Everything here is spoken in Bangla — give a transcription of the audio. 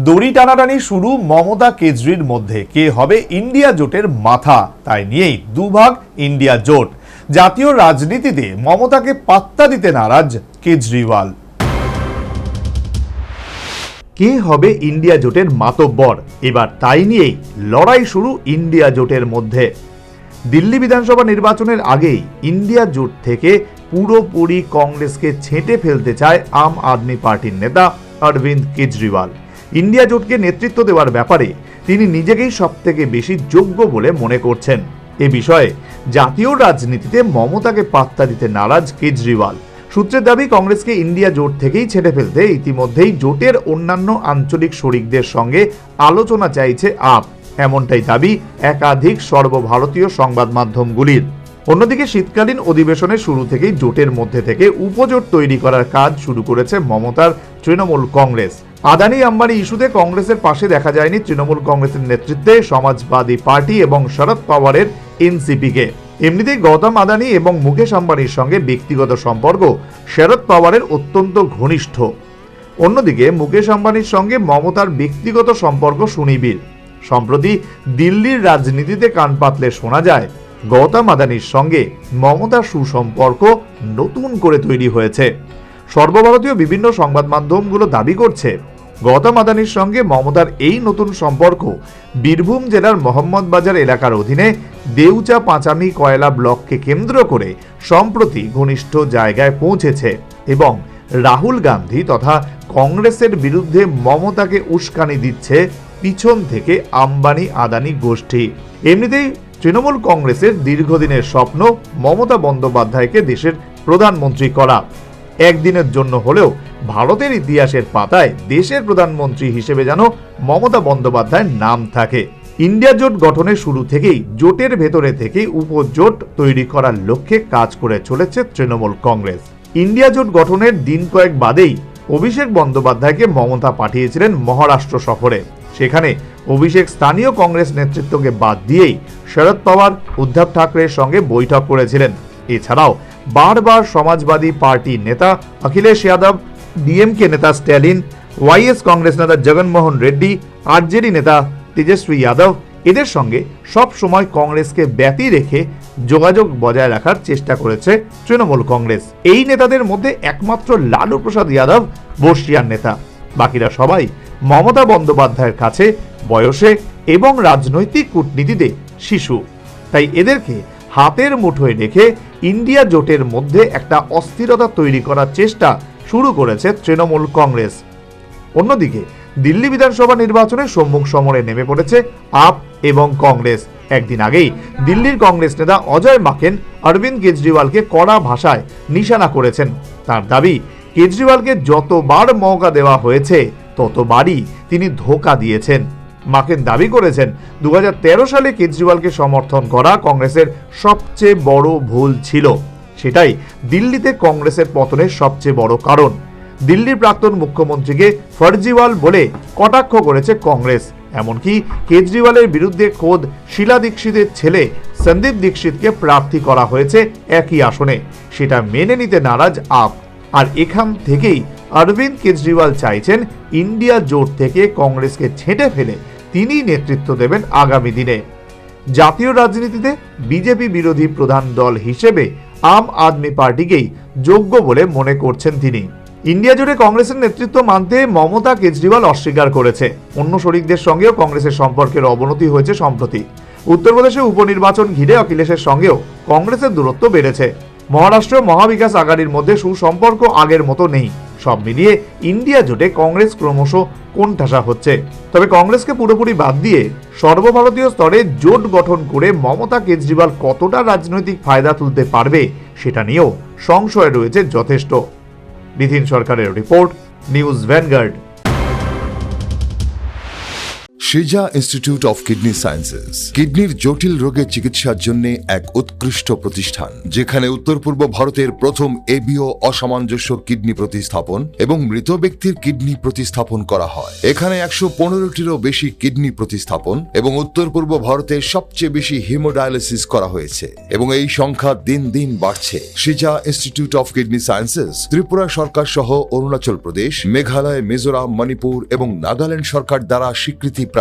দড়ি টানাটানি শুরু মমতা কেজরির মধ্যে, কে হবে ইন্ডিয়া জোটের মাথা তাই নিয়েই দুভাগ ইন্ডিয়া জোট। জাতীয় রাজনীতিতে মমতাকে পাত্তা দিতে নারাজ কেজরিওয়াল। কে হবে ইন্ডিয়া জোটের মাতব্বর, এবার তাই নিয়েই লড়াই শুরু ইন্ডিয়া জোটের মধ্যে। দিল্লি বিধানসভা নির্বাচনের আগেই ইন্ডিয়া জোট থেকে পুরোপুরি কংগ্রেসকে ছেঁটে ফেলতে চায় আম আদমি পার্টির নেতা অরবিন্দ কেজরিওয়াল। ইন্ডিয়া জোটকে নেতৃত্ব দেওয়ার ব্যাপারে তিনি নিজেকেই সবথেকে বেশি যোগ্য বলে মনে করছেন। এ বিষয়ে জাতীয় রাজনীতিতে মমতাকে পাত্তা দিতে নারাজ কেজরিওয়াল। সূত্রের দাবি, কংগ্রেসকে ইন্ডিয়া জোট থেকেই ছেড়ে ফেলতে ইতিমধ্যেই জোটের অন্যান্য আঞ্চলিক শরিকদের সঙ্গে আলোচনা চাইছে আপ, এমনটাই দাবি একাধিক সর্বভারতীয় সংবাদ মাধ্যমগুলির। অন্যদিকে শীতকালীন অধিবেশনের শুরু থেকেই জোটের মধ্যে থেকে উপজোট তৈরি করার কাজ শুরু করেছে মমতার তৃণমূল কংগ্রেস। আদানি আম্বানি ইস্যুতে কংগ্রেসের পাশে দেখা যায়নি তৃণমূল কংগ্রেসের নেতৃত্বে সমাজবাদী পার্টি এবং শরদ পাওয়ারের এনসিপিকে। এমনিতেই গৌতম আদানি এবং মুকেশ আম্বানির সঙ্গে ব্যক্তিগত সম্পর্ক শরদ পাওয়ারের অত্যন্ত ঘনিষ্ঠ। অন্যদিকে মুকেশ আম্বানির সঙ্গে মমতার ব্যক্তিগত সম্পর্ক সুনিবিড়। সম্প্রতি দিল্লির রাজনীতিতে কান পাতলে শোনা যায় গৌতম আদানির সঙ্গে মমতার সুসম্পর্ক নতুন করে তৈরি হয়েছে। সর্বভারতীয় বিভিন্ন সংবাদ মাধ্যমগুলো দাবি করছে গৌতম আদানির সঙ্গে মমতার এই নতুন সম্পর্ক বীরভূম জেলার মোহাম্মদবাজার এলাকার অধীনে দেউচা পাঁচামি কয়লা ব্লককে কেন্দ্র করে সম্প্রতি ঘনিষ্ঠ জায়গায় পৌঁছেছে এবং রাহুল গান্ধী তথা কংগ্রেসের বিরুদ্ধে মমতাকে উস্কানি দিচ্ছে পিছন থেকে আম্বানি আদানি গোষ্ঠী। এমনিতেই তৃণমূল কংগ্রেসের দীর্ঘদিনের স্বপ্ন মমতা বন্দ্যোপাধ্যায়কে দেশের প্রধানমন্ত্রী করা। একদিনের জন্য হলেও ভারতের ইতিহাসের পাতায় দেশের প্রধানমন্ত্রী হিসেবে যেন মমতা বন্দ্যোপাধ্যায়ের নাম থাকে। ইন্ডিয়া জোট গঠনের শুরু থেকেই জোটের ভেতরে থেকে উপজোট তৈরি করার লক্ষ্যে কাজ করে চলেছে তৃণমূল কংগ্রেস। ইন্ডিয়া জোট গঠনের দিন কয়েক বাদেই অভিষেক বন্দ্যোপাধ্যায়কে মমতা পাঠিয়েছিলেন মহারাষ্ট্র সফরে। সেখানে অভিষেক স্থানীয় কংগ্রেস নেতৃত্বকে বাদ দিয়েই শরদ পাওয়ার, উদ্ধব ঠাকরের সঙ্গে বৈঠক করেছিলেন। এছাড়াও বারবার সমাজবাদী পার্টি নেতা অখিলেশ যাদব, ডিএমকে নেতা স্ট্যালিন, ওয়াইএস কংগ্রেস নেতা জগনমোহন রেড্ডি, আরজেডি নেতা তেজস্বী যাদব এদের সঙ্গে সব সময় কংগ্রেসকে ব্যতি রেখে যোগাযোগ বজায় রাখার চেষ্টা করেছে তৃণমূল কংগ্রেস। এই নেতাদের মধ্যে একমাত্র লালু প্রসাদ যাদব বর্ষিয়ান নেতা, বাকিরা সবাই মমতা বন্দ্যোপাধ্যায়ের কাছে বয়সে এবং রাজনৈতিক কূটনীতিতে শিশু। তাই এদেরকে হাতের মুঠোয় রেখে ইন্ডিয়া জোটের মধ্যে একটা অস্থিরতা তৈরি করার চেষ্টা শুরু করেছে তৃণমূল কংগ্রেস। অন্যদিকে দিল্লি বিধানসভা নির্বাচনে সম্মুখ সমরে নেমে পড়েছে আপ এবং কংগ্রেস। একদিন আগেই দিল্লির কংগ্রেস নেতা অজয় মাকেন অরবিন্দ কেজরিওয়ালকে কড়া ভাষায় নিশানা করেছেন। তার দাবি, কেজরিওয়ালকে যতবার মৌকা দেওয়া হয়েছে ততবারই তিনি ধোঁকা দিয়েছেন। মাকেন দাবি করেছেন 2013 সালে কেজরিওয়ালকে সমর্থন করা কংগ্রেসের সবচেয়ে বড় ভুল ছিল। সেটাই দিল্লিতে কংগ্রেসের পতনের সবচেয়ে বড় কারণ। দিল্লির প্রাক্তন মুখ্যমন্ত্রীকে ফর্জিওয়াল বলে কটাক্ষ করেছে কংগ্রেস। এমনকি কেজরিওয়ালের বিরুদ্ধে খোদ শীলা দীক্ষিতের ছেলে সন্দীপ দীক্ষিতকে প্রার্থী করা হয়েছে একই আসনে। সেটা মেনে নিতে নারাজ আপ। আর এখান থেকেই অরবিন্দ কেজরিওয়াল চাইছেন ইন্ডিয়া জোট থেকে কংগ্রেসকে ছেঁটে ফেলে তিনি নেতৃত্ব দেবেন আগামী দিনে। জাতীয় রাজনীতিতে বিজেপি বিরোধী প্রধান দল হিসেবে আম আদমি পার্টিকেই যোগ্য বলে মনে করছেন তিনি। ইন্ডিয়া জোটে কংগ্রেসের নেতৃত্ব মানতে মমতা কেজরিওয়াল অস্বীকার করেছে। অন্য শরিকদের সঙ্গেও কংগ্রেসের সম্পর্কের অবনতি হয়েছে সম্প্রতি। উত্তরপ্রদেশে উপনির্বাচন ঘিরে অখিলেশের সঙ্গেও কংগ্রেসের দূরত্ব বেড়েছে। মহারাষ্ট্র মহাবিকাশ আঘাড়ির মধ্যে সুসম্পর্ক আগের মতো নেই। সব মিলিয়ে ইন্ডিয়া জোটে কংগ্রেস ক্রমশ কোণঠাসা হচ্ছে। তবে কংগ্রেসকে পুরোপুরি বাদ দিয়ে সর্বভারতীয় স্তরে জোট গঠন করে মমতা কেজরিওয়াল কতটা রাজনৈতিক ফায়দা তুলতে পারবে সেটা নিয়েও সংশয় রয়েছে যথেষ্ট। বিধিন সরকারের রিপোর্ট, নিউজ ভ্যানগার্ড। সিজা ইনস্টিটিউট অফ কিডনি সায়েন্সেস কিডনির জটিল রোগের চিকিৎসার জন্য এক উৎকৃষ্ট প্রতিষ্ঠান, যেখানে উত্তর পূর্ব ভারতের প্রথম এবিও অসামঞ্জস্য কিডনি প্রতিস্থাপন এবং মৃত ব্যক্তির কিডনি প্রতিস্থাপন করা হয়। এখানে 115টিরও বেশি কিডনি প্রতিস্থাপন এবং উত্তর পূর্ব ভারতের সবচেয়ে বেশি হিমোডায়ালিসিস করা হয়েছে এবং এই সংখ্যা দিন দিন বাড়ছে। Shija institute of kidney sciences Tripura সরকার সহ অরুণাচল প্রদেশ, মেঘালয়, মিজোরাম, মণিপুর এবং নাগাল্যান্ড সরকার দ্বারা স্বীকৃতিপ্রাপ্ত।